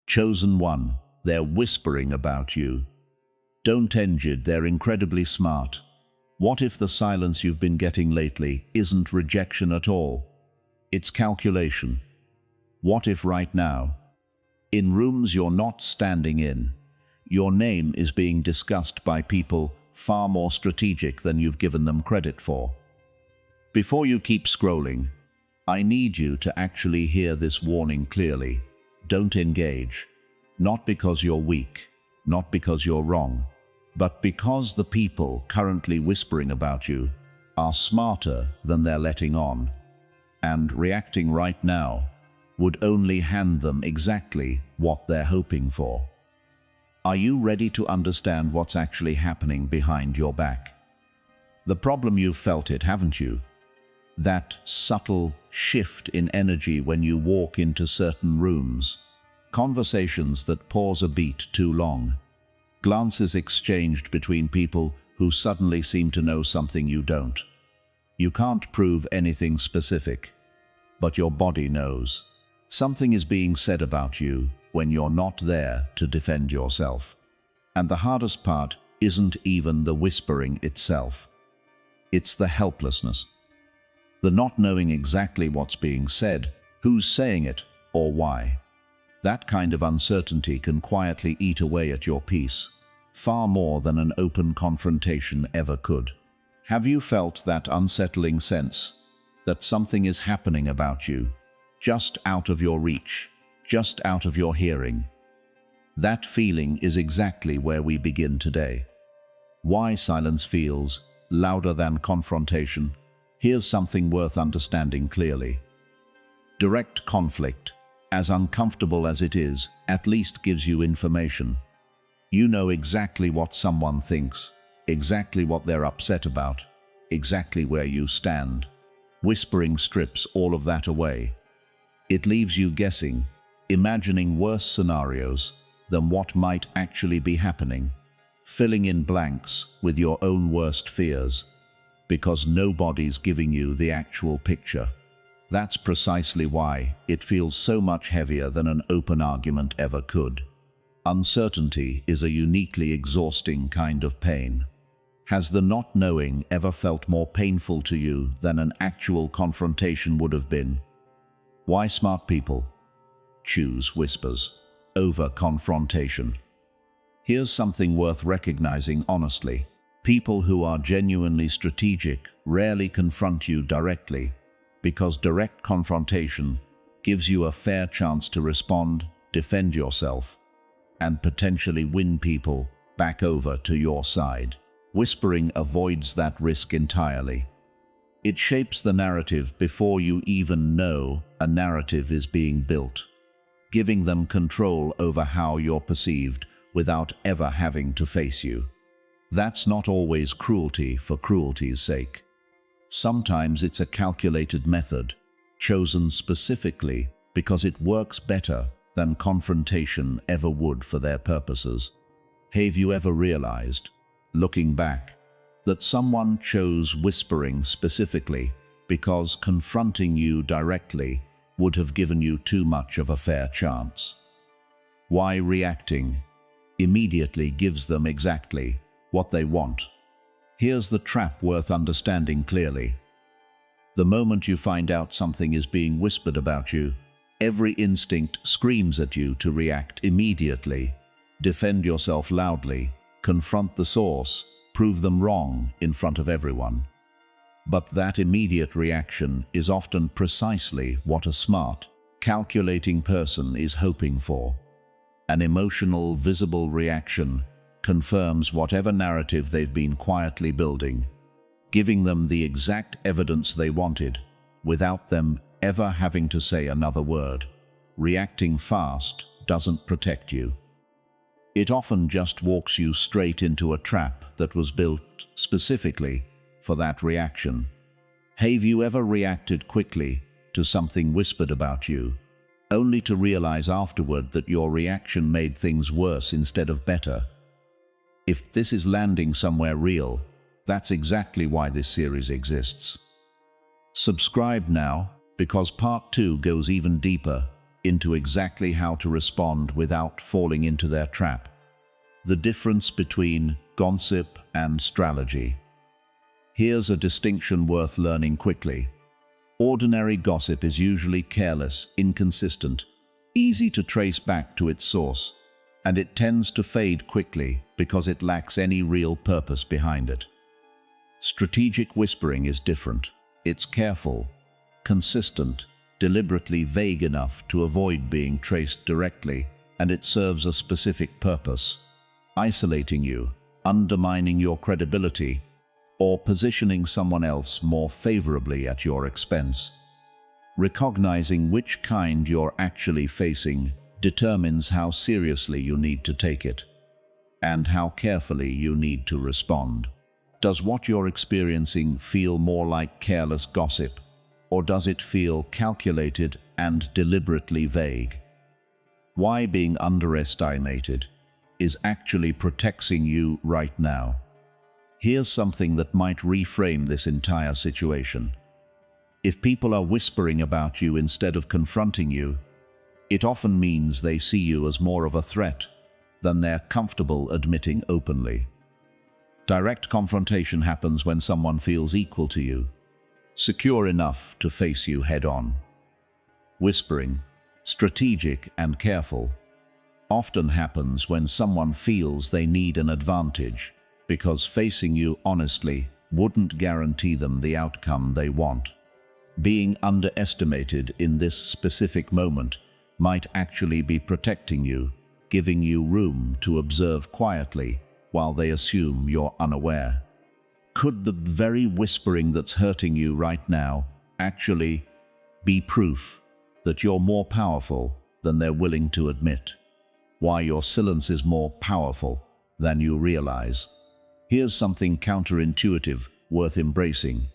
Chosen one, they're whispering about you. Don't engage, they're incredibly smart. What if the silence you've been getting lately isn't rejection at all? It's calculation. What if right now, in rooms you're not standing in, your name is being discussed by people far more strategic than you've given them credit for? Before you keep scrolling, I need you to actually hear this warning clearly. Don't engage. Not because you're weak, not because you're wrong, but because the people currently whispering about you are smarter than they're letting on, and reacting right now would only hand them exactly what they're hoping for. Are you ready to understand what's actually happening behind your back? The problem, you've felt it, haven't you? That subtle shift in energy when you walk into certain rooms, conversations that pause a beat too long, glances exchanged between people who suddenly seem to know something you don't. You can't prove anything specific, but your body knows. Something is being said about you when you're not there to defend yourself. And the hardest part isn't even the whispering itself. It's the helplessness. The not knowing exactly what's being said, who's saying it, or why. That kind of uncertainty can quietly eat away at your peace, far more than an open confrontation ever could. Have you felt that unsettling sense that something is happening about you, just out of your reach, just out of your hearing? That feeling is exactly where we begin today. Why silence feels louder than confrontation. Here's something worth understanding clearly. Direct conflict, as uncomfortable as it is, at least gives you information. You know exactly what someone thinks, exactly what they're upset about, exactly where you stand. Whispering strips all of that away. It leaves you guessing, imagining worse scenarios than what might actually be happening, filling in blanks with your own worst fears, because nobody's giving you the actual picture. That's precisely why it feels so much heavier than an open argument ever could. Uncertainty is a uniquely exhausting kind of pain. Has the not knowing ever felt more painful to you than an actual confrontation would have been? Why smart people choose whispers over confrontation? Here's something worth recognizing honestly. People who are genuinely strategic rarely confront you directly, because direct confrontation gives you a fair chance to respond, defend yourself, and potentially win people back over to your side. Whispering avoids that risk entirely. It shapes the narrative before you even know a narrative is being built, giving them control over how you're perceived without ever having to face you. That's not always cruelty for cruelty's sake. Sometimes it's a calculated method, chosen specifically because it works better than confrontation ever would for their purposes. Have you ever realized, looking back, that someone chose whispering specifically because confronting you directly would have given you too much of a fair chance? Why reacting immediately gives them exactly what they want. Here's the trap worth understanding clearly. The moment you find out something is being whispered about you, every instinct screams at you to react immediately, defend yourself loudly, confront the source, prove them wrong in front of everyone. But that immediate reaction is often precisely what a smart, calculating person is hoping for. An emotional, visible reaction confirms whatever narrative they've been quietly building, giving them the exact evidence they wanted, without them ever having to say another word. Reacting fast doesn't protect you. It often just walks you straight into a trap that was built specifically for that reaction. Have you ever reacted quickly to something whispered about you, only to realize afterward that your reaction made things worse instead of better? If this is landing somewhere real, that's exactly why this series exists. Subscribe now, because part 2 goes even deeper into exactly how to respond without falling into their trap. The difference between gossip and strategy. Here's a distinction worth learning quickly. Ordinary gossip is usually careless, inconsistent, easy to trace back to its source, and it tends to fade quickly because it lacks any real purpose behind it. Strategic whispering is different. It's careful, consistent, deliberately vague enough to avoid being traced directly, and it serves a specific purpose: isolating you, undermining your credibility, or positioning someone else more favorably at your expense. Recognizing which kind you're actually facing determines how seriously you need to take it, and how carefully you need to respond. Does what you're experiencing feel more like careless gossip, or does it feel calculated and deliberately vague? Why being underestimated is actually protecting you right now. Here's something that might reframe this entire situation. If people are whispering about you instead of confronting you, it often means they see you as more of a threat than they're comfortable admitting openly. Direct confrontation happens when someone feels equal to you, secure enough to face you head-on. Whispering, strategic and careful, often happens when someone feels they need an advantage, because facing you honestly wouldn't guarantee them the outcome they want. Being underestimated in this specific moment might actually be protecting you, giving you room to observe quietly while they assume you're unaware. Could the very whispering that's hurting you right now actually be proof that you're more powerful than they're willing to admit? Why your silence is more powerful than you realize. Here's something counterintuitive worth embracing.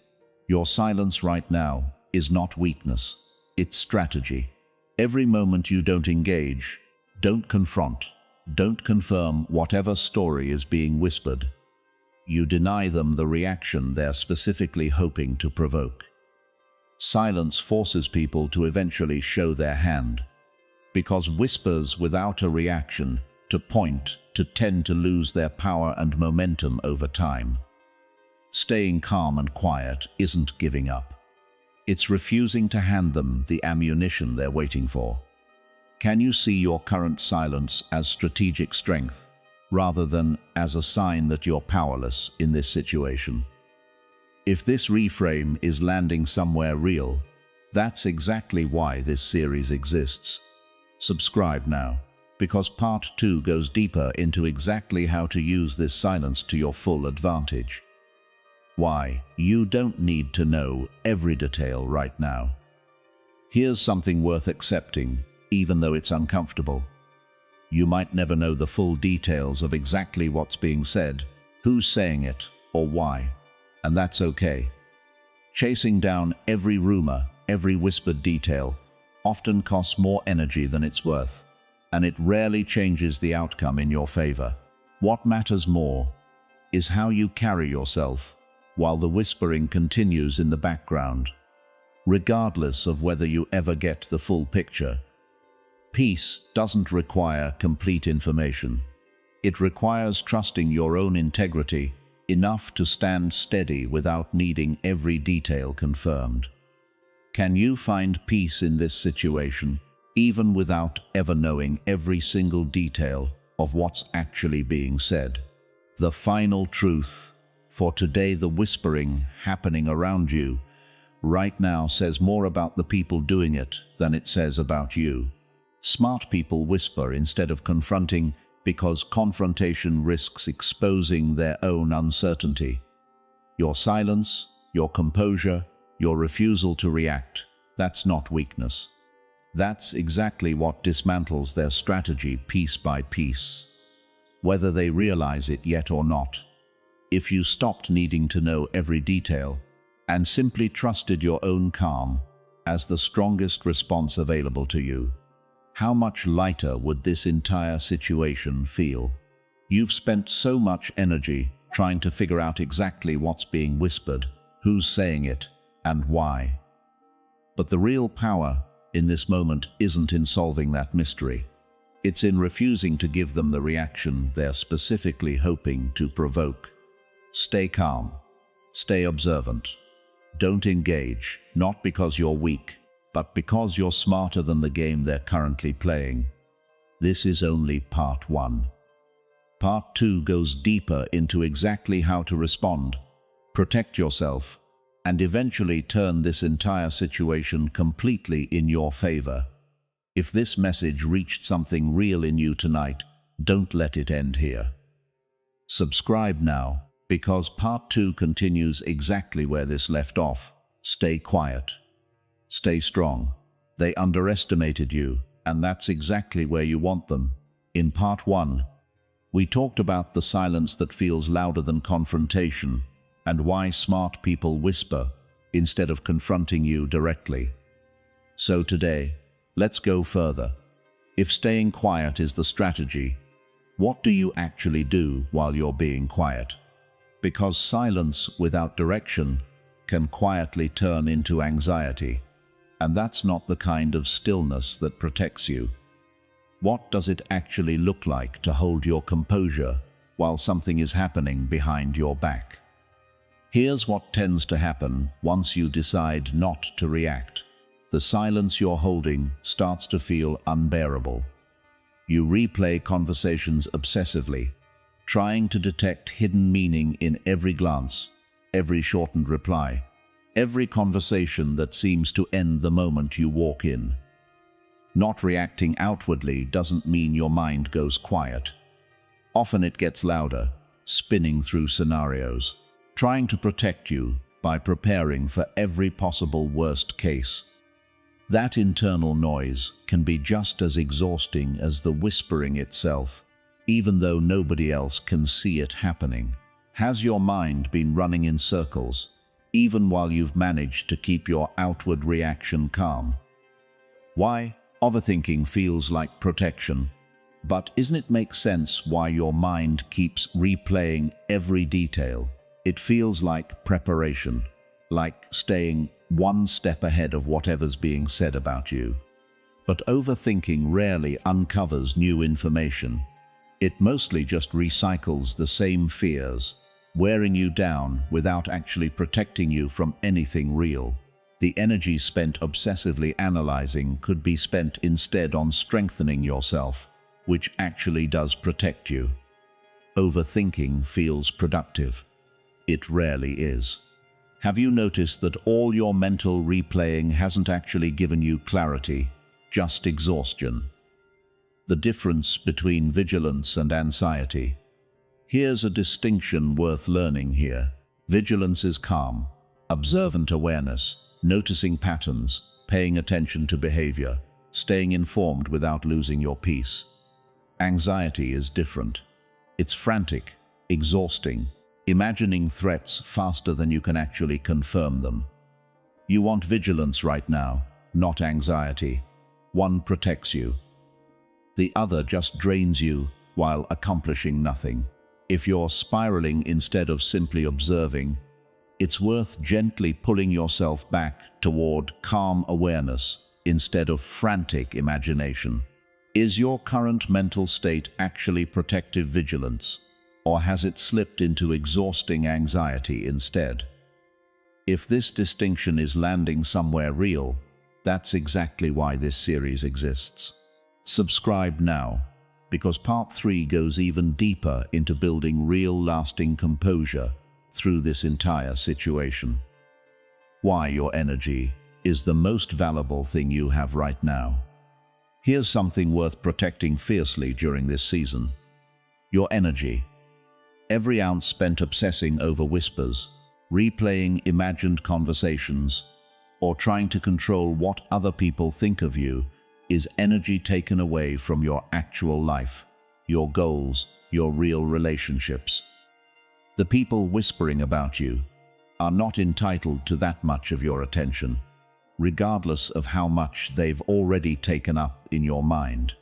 Your silence right now is not weakness, it's strategy. Every moment you don't engage, don't confront, don't confirm whatever story is being whispered, you deny them the reaction they're specifically hoping to provoke. Silence forces people to eventually show their hand, because whispers without a reaction to point to tend to lose their power and momentum over time. Staying calm and quiet isn't giving up. It's refusing to hand them the ammunition they're waiting for. Can you see your current silence as strategic strength, rather than as a sign that you're powerless in this situation? If this reframe is landing somewhere real, that's exactly why this series exists. Subscribe now, because part 2 goes deeper into exactly how to use this silence to your full advantage. Why you don't need to know every detail right now. Here's something worth accepting, even though it's uncomfortable. You might never know the full details of exactly what's being said, who's saying it, or why, and that's okay. Chasing down every rumor, every whispered detail, often costs more energy than it's worth, and it rarely changes the outcome in your favor. What matters more is how you carry yourself while the whispering continues in the background, regardless of whether you ever get the full picture. Peace doesn't require complete information. It requires trusting your own integrity enough to stand steady without needing every detail confirmed. Can you find peace in this situation, even without ever knowing every single detail of what's actually being said? The final truth for today: the whispering happening around you right now says more about the people doing it than it says about you. Smart people whisper instead of confronting because confrontation risks exposing their own uncertainty. Your silence, your composure, your refusal to react, that's not weakness. That's exactly what dismantles their strategy piece by piece, whether they realize it yet or not. If you stopped needing to know every detail and simply trusted your own calm as the strongest response available to you, how much lighter would this entire situation feel? You've spent so much energy trying to figure out exactly what's being whispered, who's saying it, and why. But the real power in this moment isn't in solving that mystery. It's in refusing to give them the reaction they're specifically hoping to provoke. Stay calm. Stay observant. Don't engage, not because you're weak, but because you're smarter than the game they're currently playing. This is only part 1. Part 2 goes deeper into exactly how to respond, protect yourself, and eventually turn this entire situation completely in your favor. If this message reached something real in you tonight, don't let it end here. Subscribe now, because part 2 continues exactly where this left off. Stay quiet. Stay strong. They underestimated you, and that's exactly where you want them. In part 1, we talked about the silence that feels louder than confrontation, and why smart people whisper instead of confronting you directly. So today, let's go further. If staying quiet is the strategy, what do you actually do while you're being quiet? Because silence without direction can quietly turn into anxiety, and that's not the kind of stillness that protects you. What does it actually look like to hold your composure while something is happening behind your back? Here's what tends to happen once you decide not to react. The silence you're holding starts to feel unbearable. You replay conversations obsessively, trying to detect hidden meaning in every glance, every shortened reply, every conversation that seems to end the moment you walk in. Not reacting outwardly doesn't mean your mind goes quiet. Often it gets louder, spinning through scenarios, trying to protect you by preparing for every possible worst case. That internal noise can be just as exhausting as the whispering itself, even though nobody else can see it happening. Has your mind been running in circles, even while you've managed to keep your outward reaction calm? Why? Overthinking feels like protection, but isn't it make sense why your mind keeps replaying every detail? It feels like preparation, like staying one step ahead of whatever's being said about you. But overthinking rarely uncovers new information. It mostly just recycles the same fears, wearing you down without actually protecting you from anything real. The energy spent obsessively analyzing could be spent instead on strengthening yourself, which actually does protect you. Overthinking feels productive. It rarely is. Have you noticed that all your mental replaying hasn't actually given you clarity, just exhaustion? The difference between vigilance and anxiety. Here's a distinction worth learning here. Vigilance is calm, observant awareness, noticing patterns, paying attention to behavior, staying informed without losing your peace. Anxiety is different. It's frantic, exhausting, imagining threats faster than you can actually confirm them. You want vigilance right now, not anxiety. One protects you. The other just drains you while accomplishing nothing. If you're spiraling instead of simply observing, it's worth gently pulling yourself back toward calm awareness instead of frantic imagination. Is your current mental state actually protective vigilance, or has it slipped into exhausting anxiety instead? If this distinction is landing somewhere real, that's exactly why this series exists. Subscribe now, because part 3 goes even deeper into building real lasting composure through this entire situation. Why your energy is the most valuable thing you have right now. Here's something worth protecting fiercely during this season. Your energy. Every ounce spent obsessing over whispers, replaying imagined conversations, or trying to control what other people think of you is energy taken away from your actual life, your goals, your real relationships. The people whispering about you are not entitled to that much of your attention, regardless of how much they've already taken up in your mind.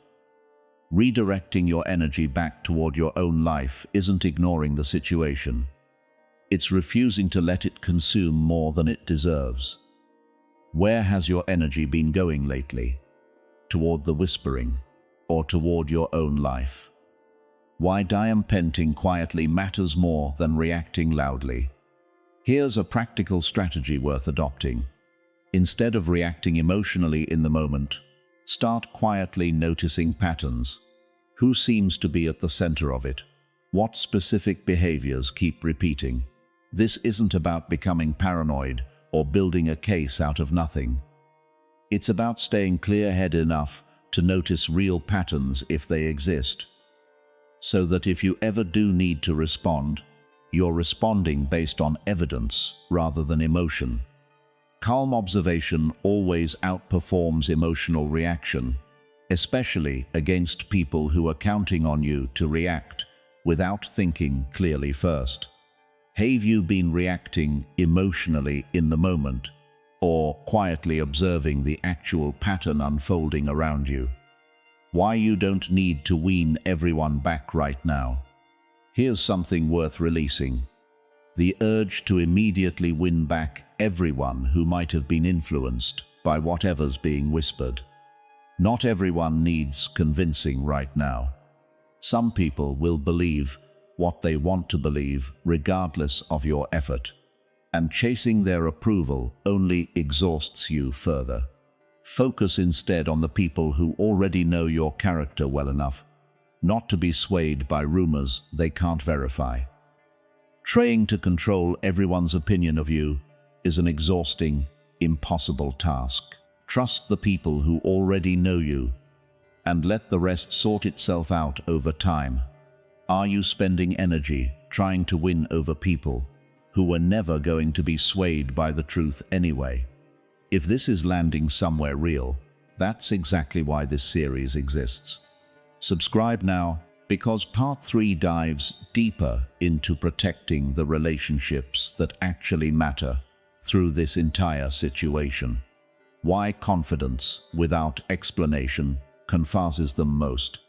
Redirecting your energy back toward your own life isn't ignoring the situation. It's refusing to let it consume more than it deserves. Where has your energy been going lately? Toward the whispering, or toward your own life? Why diampending quietly matters more than reacting loudly. Here's a practical strategy worth adopting. Instead of reacting emotionally in the moment, start quietly noticing patterns. Who seems to be at the center of it? What specific behaviors keep repeating? This isn't about becoming paranoid or building a case out of nothing. It's about staying clear-headed enough to notice real patterns if they exist, so that if you ever do need to respond, you're responding based on evidence rather than emotion. Calm observation always outperforms emotional reaction, especially against people who are counting on you to react without thinking clearly first. Have you been reacting emotionally in the moment, or quietly observing the actual pattern unfolding around you? Why you don't need to wean everyone back right now. Here's something worth releasing: the urge to immediately win back everyone who might have been influenced by whatever's being whispered. Not everyone needs convincing right now. Some people will believe what they want to believe regardless of your effort, and chasing their approval only exhausts you further. Focus instead on the people who already know your character well enough not to be swayed by rumors they can't verify. Trying to control everyone's opinion of you is an exhausting, impossible task. Trust the people who already know you, and let the rest sort itself out over time. Are you spending energy trying to win over people who were never going to be swayed by the truth anyway? If this is landing somewhere real, that's exactly why this series exists. Subscribe now, because Part 3 dives deeper into protecting the relationships that actually matter through this entire situation. Why confidence without explanation confuses them most.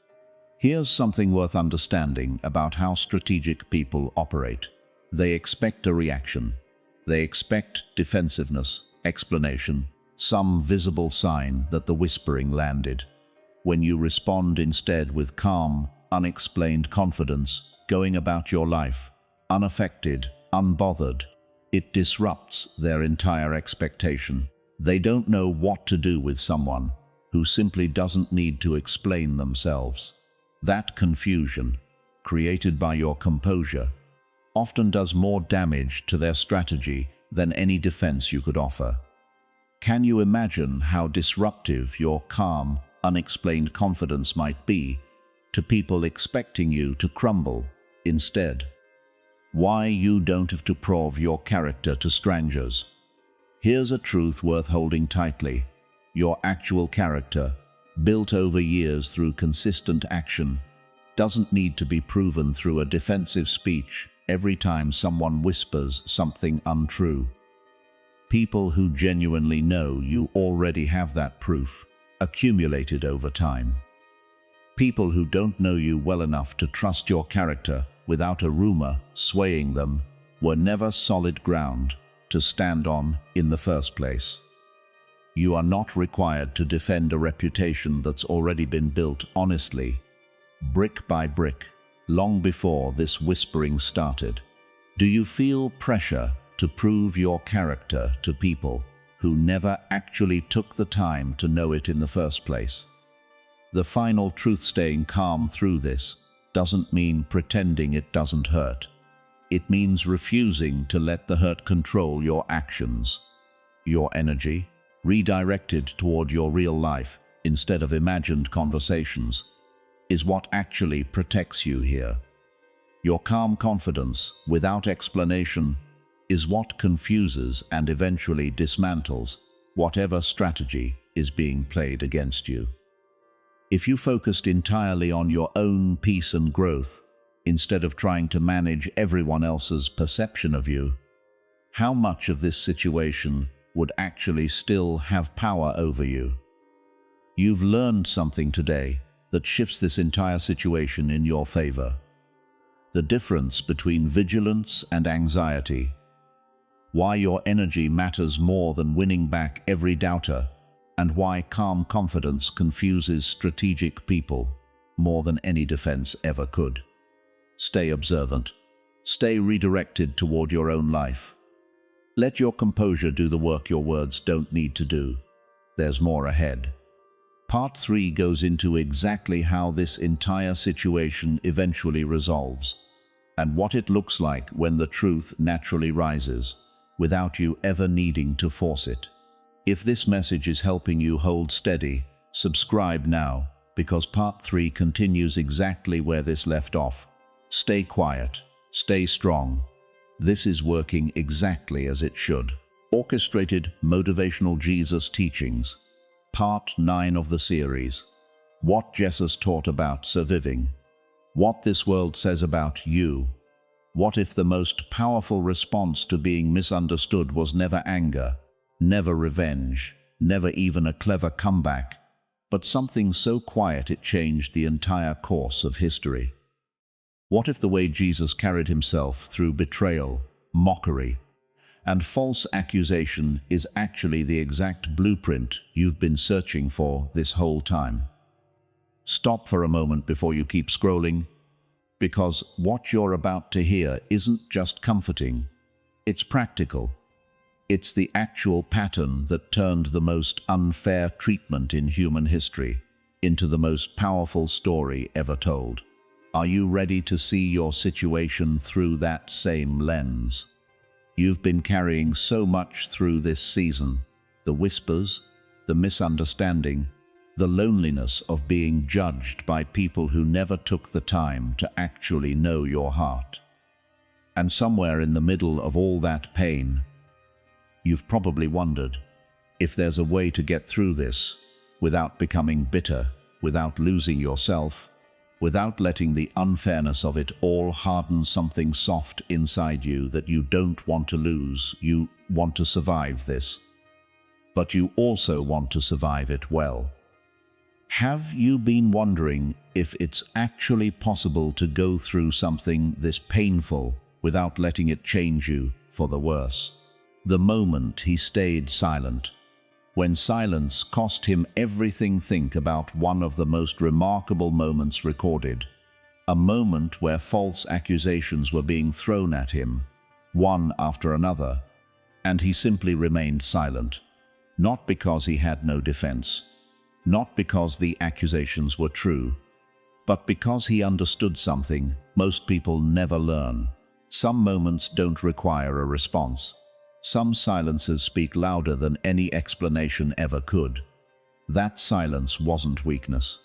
Here's something worth understanding about how strategic people operate. They expect a reaction. They expect defensiveness, explanation, some visible sign that the whispering landed. When you respond instead with calm, unexplained confidence, going about your life, unaffected, unbothered, it disrupts their entire expectation. They don't know what to do with someone who simply doesn't need to explain themselves. That confusion, created by your composure, often does more damage to their strategy than any defense you could offer. Can you imagine how disruptive your calm, unexplained confidence might be to people expecting you to crumble instead? Why you don't have to prove your character to strangers. Here's a truth worth holding tightly. Your actual character, built over years through consistent action, doesn't need to be proven through a defensive speech every time someone whispers something untrue. People who genuinely know you already have that proof, accumulated over time. People who don't know you well enough to trust your character without a rumor swaying them were never solid ground to stand on in the first place. You are not required to defend a reputation that's already been built honestly, brick by brick, long before this whispering started. Do you feel pressure to prove your character to people who never actually took the time to know it in the first place? The final truth: staying calm through this doesn't mean pretending it doesn't hurt. It means refusing to let the hurt control your actions. Your energy, redirected toward your real life instead of imagined conversations, is what actually protects you here. Your calm confidence, without explanation, is what confuses and eventually dismantles whatever strategy is being played against you. If you focused entirely on your own peace and growth, instead of trying to manage everyone else's perception of you, how much of this situation would actually still have power over you? You've learned something today that shifts this entire situation in your favor. The difference between vigilance and anxiety. why your energy matters more than winning back every doubter, and why calm confidence confuses strategic people more than any defense ever could. Stay observant. Stay redirected toward your own life. Let your composure do the work your words don't need to do. There's more ahead. Part 3 goes into exactly how this entire situation eventually resolves, and what it looks like when the truth naturally rises, without you ever needing to force it. If this message is helping you hold steady, subscribe now, because Part 3 continues exactly where this left off. Stay quiet, stay strong. This is working exactly as it should. Orchestrated Motivational Jesus Teachings, Part 9 of the series. What Jesus taught about surviving. What this world says about you. What if the most powerful response to being misunderstood was never anger, never revenge, never even a clever comeback, but something so quiet it changed the entire course of history? What if the way Jesus carried himself through betrayal, mockery, and false accusation is actually the exact blueprint you've been searching for this whole time? Stop for a moment before you keep scrolling, because what you're about to hear isn't just comforting, it's practical. It's the actual pattern that turned the most unfair treatment in human history into the most powerful story ever told. Are you ready to see your situation through that same lens? You've been carrying so much through this season: the whispers, the misunderstanding, the loneliness of being judged by people who never took the time to actually know your heart. And somewhere in the middle of all that pain, you've probably wondered if there's a way to get through this without becoming bitter, without losing yourself, without letting the unfairness of it all harden something soft inside you that you don't want to lose. You want to survive this, but you also want to survive it well. Have you been wondering if it's actually possible to go through something this painful without letting it change you for the worse? The moment he stayed silent, when silence cost him everything. Think about one of the most remarkable moments recorded. A moment where false accusations were being thrown at him, one after another, and he simply remained silent. Not because he had no defense, not because the accusations were true, but because he understood something most people never learn. Some moments don't require a response. Some silences speak louder than any explanation ever could. That silence wasn't weakness.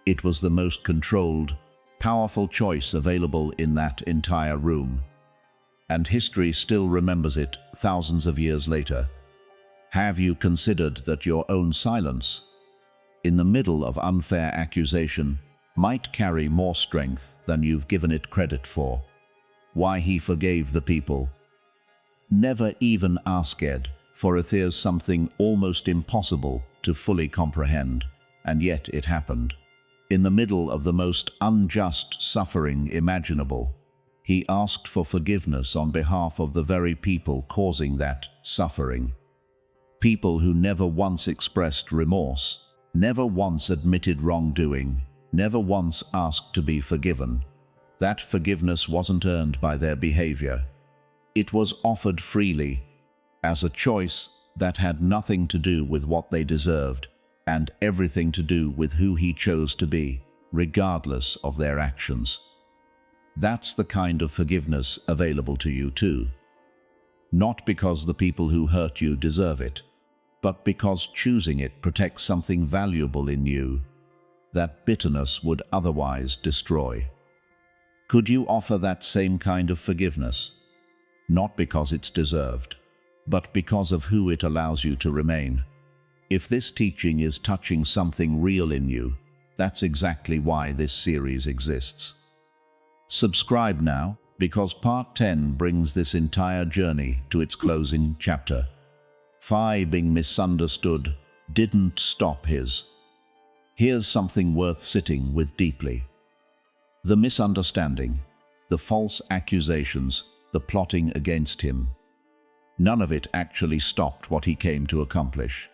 It was the most controlled, powerful choice available in that entire room. And history still remembers it thousands of years later. Have you considered that your own silence, in the middle of unfair accusation, might carry more strength than you've given it credit for? Why he forgave the people. Never even asked, for there's something almost impossible to fully comprehend, and yet it happened. In the middle of the most unjust suffering imaginable, he asked for forgiveness on behalf of the very people causing that suffering. People who never once expressed remorse, never once admitted wrongdoing, never once asked to be forgiven. That forgiveness wasn't earned by their behavior. It was offered freely, as a choice that had nothing to do with what they deserved, and everything to do with who he chose to be, regardless of their actions. That's the kind of forgiveness available to you too. Not because the people who hurt you deserve it, but because choosing it protects something valuable in you that bitterness would otherwise destroy. Could you offer that same kind of forgiveness? Not because it's deserved, but because of who it allows you to remain. If this teaching is touching something real in you, that's exactly why this series exists. Subscribe now, because Part 10 brings this entire journey to its closing chapter. Being misunderstood didn't stop his. Here's something worth sitting with deeply. The misunderstanding, the false accusations, the plotting against him. None of it actually stopped what he came to accomplish.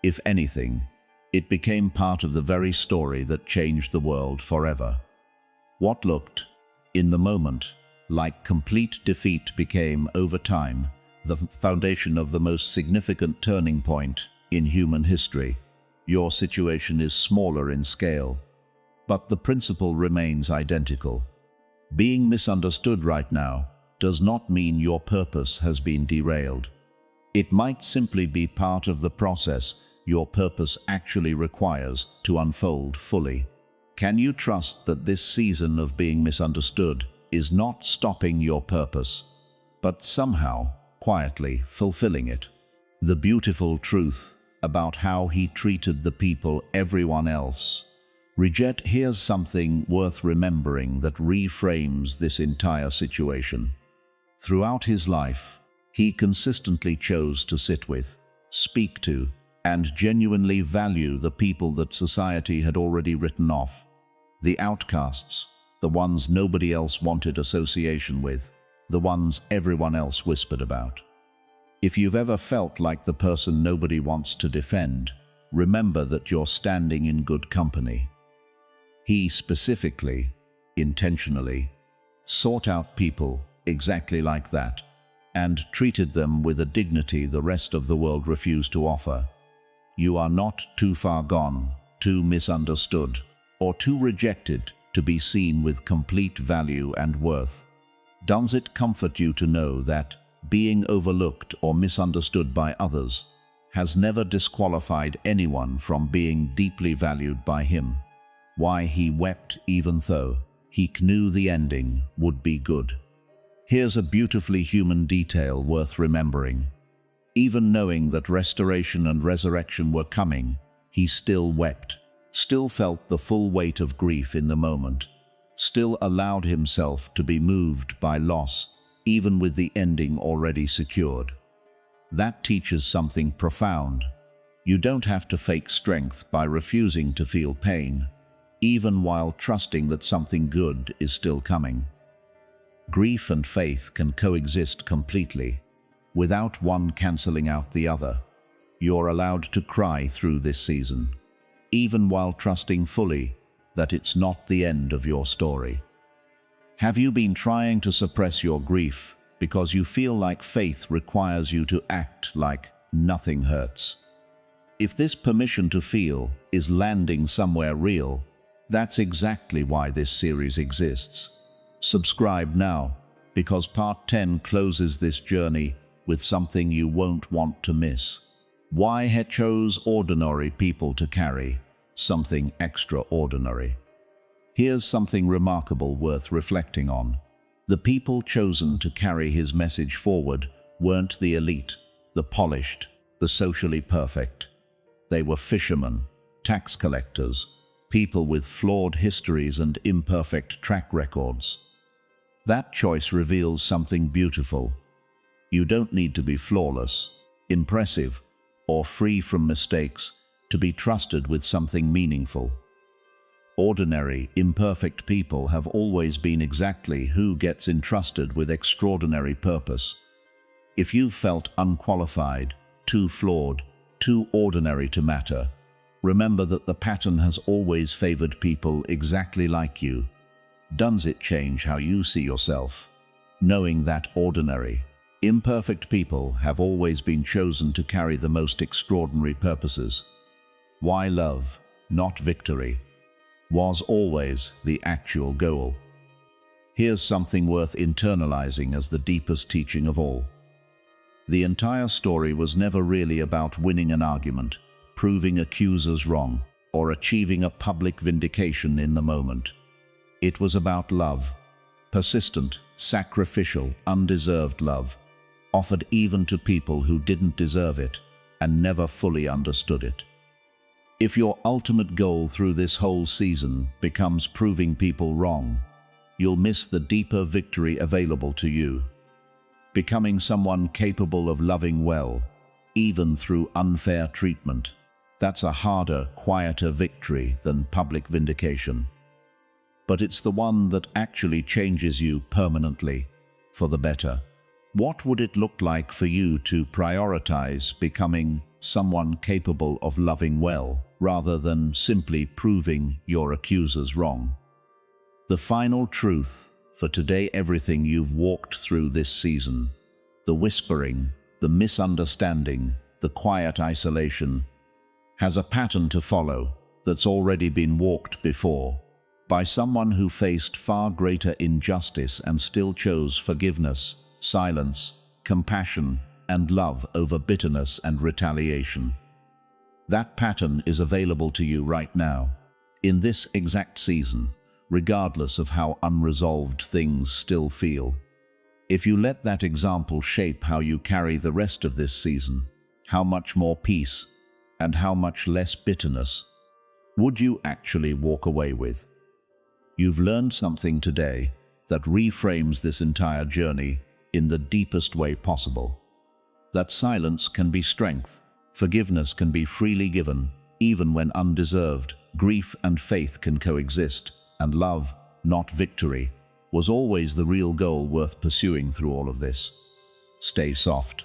If anything, it became part of the very story that changed the world forever. What looked, in the moment, like complete defeat became, over time, the foundation of the most significant turning point in human history. Your situation is smaller in scale, but the principle remains identical. Being misunderstood right now does not mean your purpose has been derailed. It might simply be part of the process your purpose actually requires to unfold fully. Can you trust that this season of being misunderstood is not stopping your purpose, but somehow, quietly fulfilling it? The beautiful truth about how he treated the people everyone else reject. Here's something worth remembering that reframes this entire situation. Throughout his life, he consistently chose to sit with, speak to, and genuinely value the people that society had already written off. The outcasts, the ones nobody else wanted association with, the ones everyone else whispered about. If you've ever felt like the person nobody wants to defend, remember that you're standing in good company. He specifically, intentionally, sought out people exactly like that, and treated them with a dignity the rest of the world refused to offer. You are not too far gone, too misunderstood, or too rejected to be seen with complete value and worth. Does it comfort you to know that being overlooked or misunderstood by others has never disqualified anyone from being deeply valued by him? Why he wept even though he knew the ending would be good. Here's a beautifully human detail worth remembering. Even knowing that restoration and resurrection were coming, he still wept, still felt the full weight of grief in the moment, still allowed himself to be moved by loss, even with the ending already secured. That teaches something profound. You don't have to fake strength by refusing to feel pain, even while trusting that something good is still coming. Grief and faith can coexist completely, without one cancelling out the other. You're allowed to cry through this season, even while trusting fully that it's not the end of your story. Have you been trying to suppress your grief because you feel like faith requires you to act like nothing hurts? If this permission to feel is landing somewhere real, that's exactly why this series exists. Subscribe now, because part 10 closes this journey with something you won't want to miss. Why he chose ordinary people to carry something extraordinary. Here's something remarkable worth reflecting on. The people chosen to carry his message forward weren't the elite, the polished, the socially perfect. They were fishermen, tax collectors, people with flawed histories and imperfect track records. That choice reveals something beautiful. You don't need to be flawless, impressive, or free from mistakes to be trusted with something meaningful. Ordinary, imperfect people have always been exactly who gets entrusted with extraordinary purpose. If you've felt unqualified, too flawed, too ordinary to matter, remember that the pattern has always favored people exactly like you. Does it change how you see yourself, knowing that ordinary, imperfect people have always been chosen to carry the most extraordinary purposes? Why love, not victory, was always the actual goal. Here's something worth internalizing as the deepest teaching of all. The entire story was never really about winning an argument, proving accusers wrong, or achieving a public vindication in the moment. It was about love, persistent, sacrificial, undeserved love, offered even to people who didn't deserve it and never fully understood it. If your ultimate goal through this whole season becomes proving people wrong, you'll miss the deeper victory available to you. Becoming someone capable of loving well, even through unfair treatment. That's a harder, quieter victory than public vindication. But it's the one that actually changes you permanently, for the better. What would it look like for you to prioritize becoming someone capable of loving well, rather than simply proving your accusers wrong? The final truth for today: everything you've walked through this season, the whispering, the misunderstanding, the quiet isolation, has a pattern to follow that's already been walked before by someone who faced far greater injustice and still chose forgiveness, silence, compassion, and love over bitterness and retaliation. That pattern is available to you right now, in this exact season, regardless of how unresolved things still feel. If you let that example shape how you carry the rest of this season, how much more peace and how much less bitterness would you actually walk away with? You've learned something today that reframes this entire journey in the deepest way possible. That silence can be strength, forgiveness can be freely given, even when undeserved, grief and faith can coexist, and love, not victory, was always the real goal worth pursuing through all of this. Stay soft,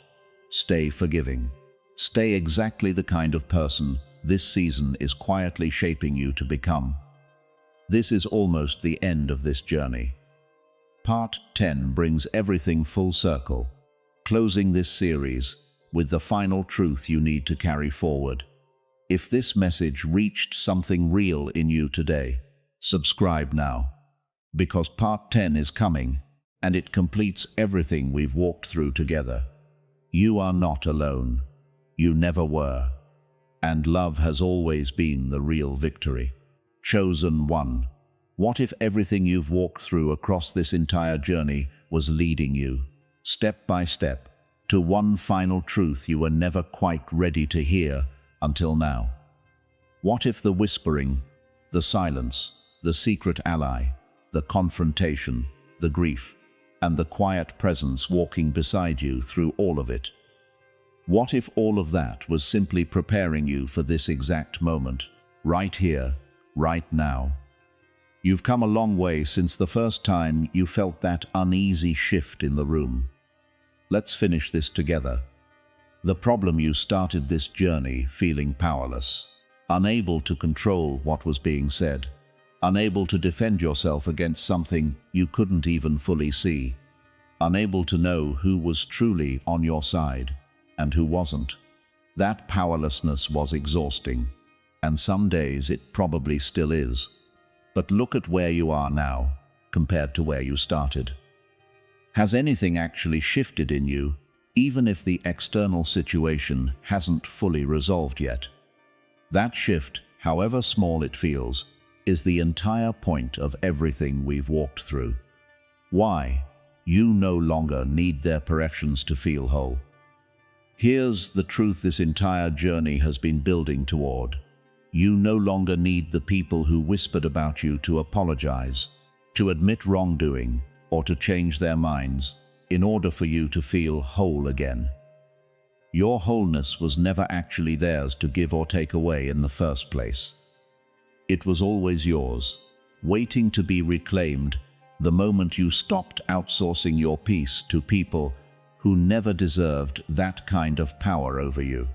stay forgiving, stay exactly the kind of person this season is quietly shaping you to become. This is almost the end of this journey. Part 10 brings everything full circle, closing this series with the final truth you need to carry forward. If this message reached something real in you today, subscribe now, because Part 10 is coming, and it completes everything we've walked through together. You are not alone. You never were. And love has always been the real victory. Chosen one. What if everything you've walked through across this entire journey was leading you, step by step, to one final truth you were never quite ready to hear until now? What if the whispering, the silence, the secret ally, the confrontation, the grief, and the quiet presence walking beside you through all of it? What if all of that was simply preparing you for this exact moment, right here, right now? You've come a long way since the first time you felt that uneasy shift in the room. Let's finish this together. The problem: you started this journey feeling powerless, unable to control what was being said, unable to defend yourself against something you couldn't even fully see, unable to know who was truly on your side and who wasn't. That powerlessness was exhausting, and some days it probably still is. But look at where you are now, compared to where you started. Has anything actually shifted in you, even if the external situation hasn't fully resolved yet? That shift, however small it feels, is the entire point of everything we've walked through. Why? You no longer need their perfections to feel whole. Here's the truth this entire journey has been building toward. You no longer need the people who whispered about you to apologize, to admit wrongdoing, or to change their minds in order for you to feel whole again. Your wholeness was never actually theirs to give or take away in the first place. It was always yours, waiting to be reclaimed the moment you stopped outsourcing your peace to people who never deserved that kind of power over you.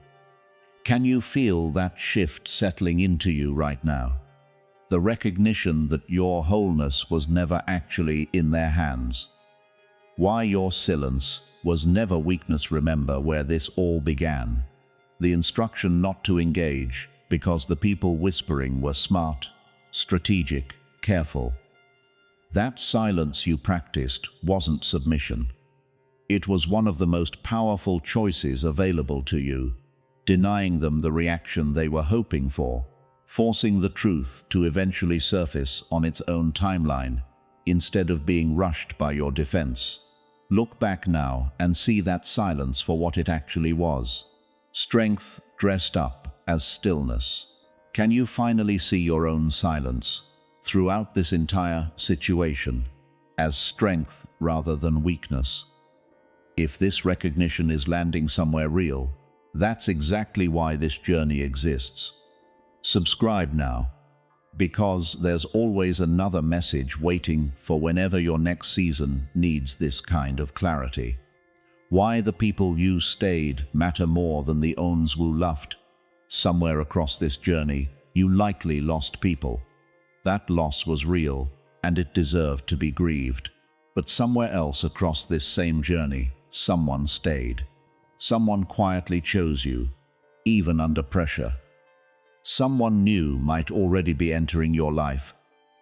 Can you feel that shift settling into you right now? The recognition that your wholeness was never actually in their hands. Why your silence was never weakness. Remember where this all began. The instruction not to engage because the people whispering were smart, strategic, careful. That silence you practiced wasn't submission. It was one of the most powerful choices available to you, denying them the reaction they were hoping for, forcing the truth to eventually surface on its own timeline, instead of being rushed by your defense. Look back now and see that silence for what it actually was. Strength dressed up as stillness. Can you finally see your own silence throughout this entire situation as strength rather than weakness? If this recognition is landing somewhere real, that's exactly why this journey exists. Subscribe now, because there's always another message waiting for whenever your next season needs this kind of clarity. Why the people you stayed matter more than the ones who left. Somewhere across this journey, you likely lost people. That loss was real, and it deserved to be grieved. But somewhere else across this same journey, someone stayed. Someone quietly chose you, even under pressure. Someone new might already be entering your life,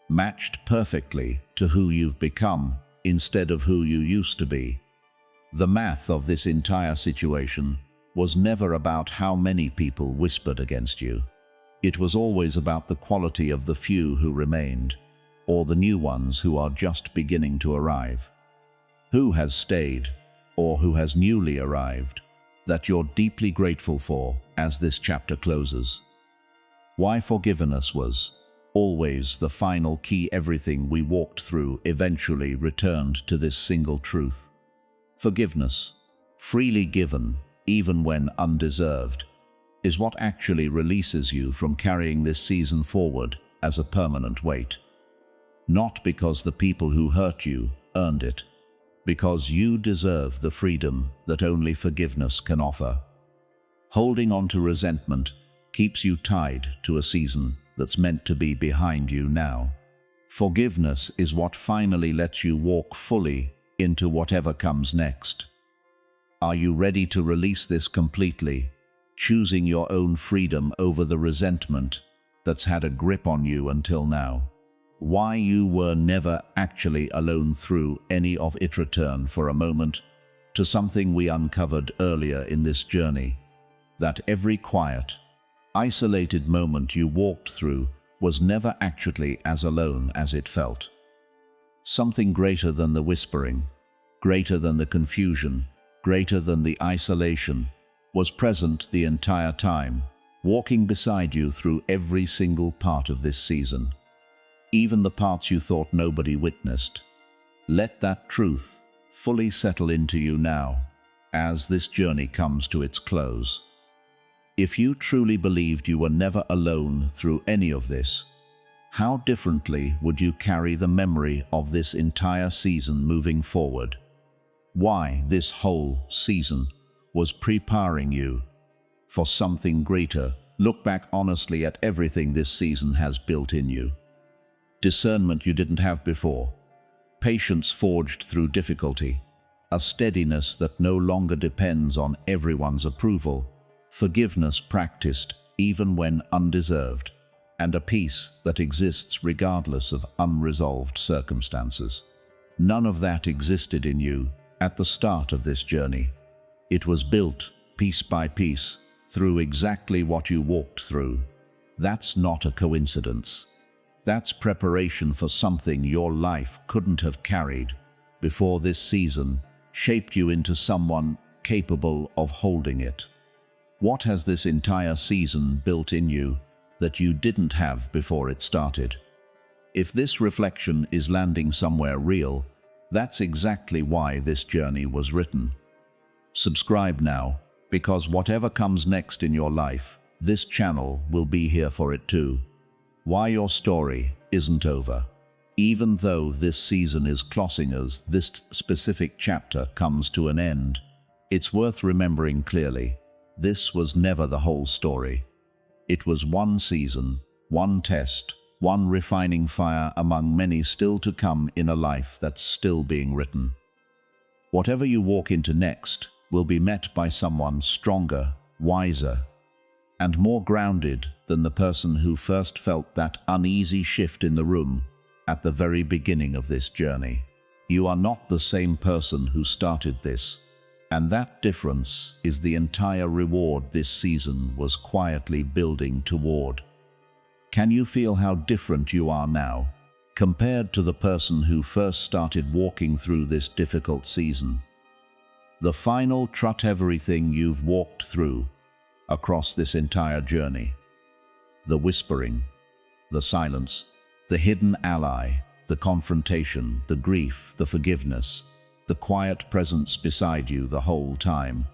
matched perfectly to who you've become instead of who you used to be. The math of this entire situation was never about how many people whispered against you. It was always about the quality of the few who remained, or the new ones who are just beginning to arrive. Who has stayed, or who has newly arrived, that you're deeply grateful for as this chapter closes. Why forgiveness was always the final key. Everything we walked through eventually returned to this single truth. Forgiveness, freely given, even when undeserved, is what actually releases you from carrying this season forward as a permanent weight. Not because the people who hurt you earned it, because you deserve the freedom that only forgiveness can offer. Holding on to resentment keeps you tied to a season that's meant to be behind you now. Forgiveness is what finally lets you walk fully into whatever comes next. Are you ready to release this completely, choosing your own freedom over the resentment that's had a grip on you until now? Why you were never actually alone through any of it. Return for a moment to something we uncovered earlier in this journey, that every quiet, isolated moment you walked through was never actually as alone as it felt. Something greater than the whispering, greater than the confusion, greater than the isolation, was present the entire time, walking beside you through every single part of this season. Even the parts you thought nobody witnessed. Let that truth fully settle into you now, as this journey comes to its close. If you truly believed you were never alone through any of this, how differently would you carry the memory of this entire season moving forward? Why this whole season was preparing you for something greater. Look back honestly at everything this season has built in you. Discernment you didn't have before, patience forged through difficulty, a steadiness that no longer depends on everyone's approval, forgiveness practiced even when undeserved, and a peace that exists regardless of unresolved circumstances. None of that existed in you at the start of this journey. It was built piece by piece through exactly what you walked through. That's not a coincidence. That's preparation for something your life couldn't have carried before this season shaped you into someone capable of holding it. What has this entire season built in you that you didn't have before it started? If this reflection is landing somewhere real, that's exactly why this journey was written. Subscribe now, because whatever comes next in your life, this channel will be here for it too. Why your story isn't over. Even though this season is closing as this specific chapter comes to an end, it's worth remembering clearly, this was never the whole story. It was one season, one test, one refining fire among many still to come in a life that's still being written. Whatever you walk into next will be met by someone stronger, wiser, and more grounded than the person who first felt that uneasy shift in the room at the very beginning of this journey. You are not the same person who started this, and that difference is the entire reward this season was quietly building toward. Can you feel how different you are now, compared to the person who first started walking through this difficult season? The final trust everything you've walked through across this entire journey. The whispering, the silence, the hidden ally, the confrontation, the grief, the forgiveness, the quiet presence beside you the whole time.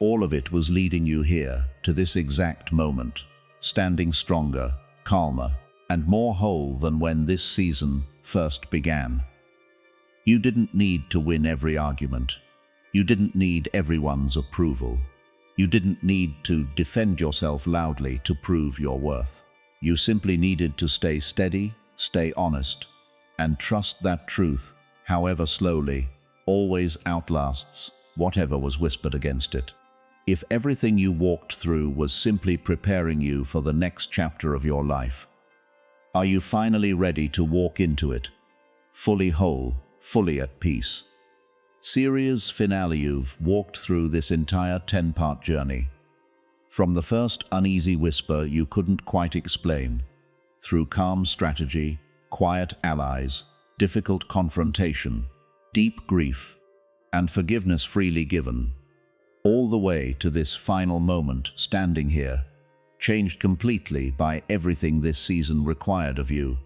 All of it was leading you here to this exact moment, standing stronger, calmer, and more whole than when this season first began. You didn't need to win every argument. You didn't need everyone's approval. You didn't need to defend yourself loudly to prove your worth. You simply needed to stay steady, stay honest, and trust that truth, however slowly, always outlasts whatever was whispered against it. If everything you walked through was simply preparing you for the next chapter of your life, are you finally ready to walk into it, fully whole, fully at peace? Series finale. You've walked through this entire 10-part journey. From the first uneasy whisper you couldn't quite explain, through calm strategy, quiet allies, difficult confrontation, deep grief, and forgiveness freely given, all the way to this final moment standing here, changed completely by everything this season required of you.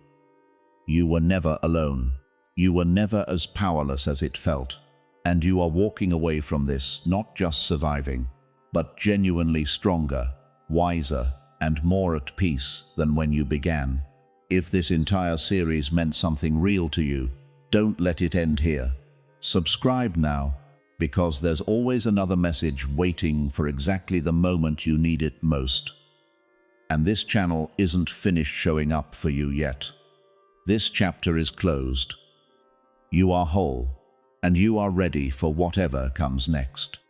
You were never alone. You were never as powerless as it felt. And you are walking away from this not just surviving, but genuinely stronger, wiser, and more at peace than when you began. If this entire series meant something real to you, don't let it end here. Subscribe now, because there's always another message waiting for exactly the moment you need it most. And this channel isn't finished showing up for you yet. This chapter is closed. You are whole, and you are ready for whatever comes next.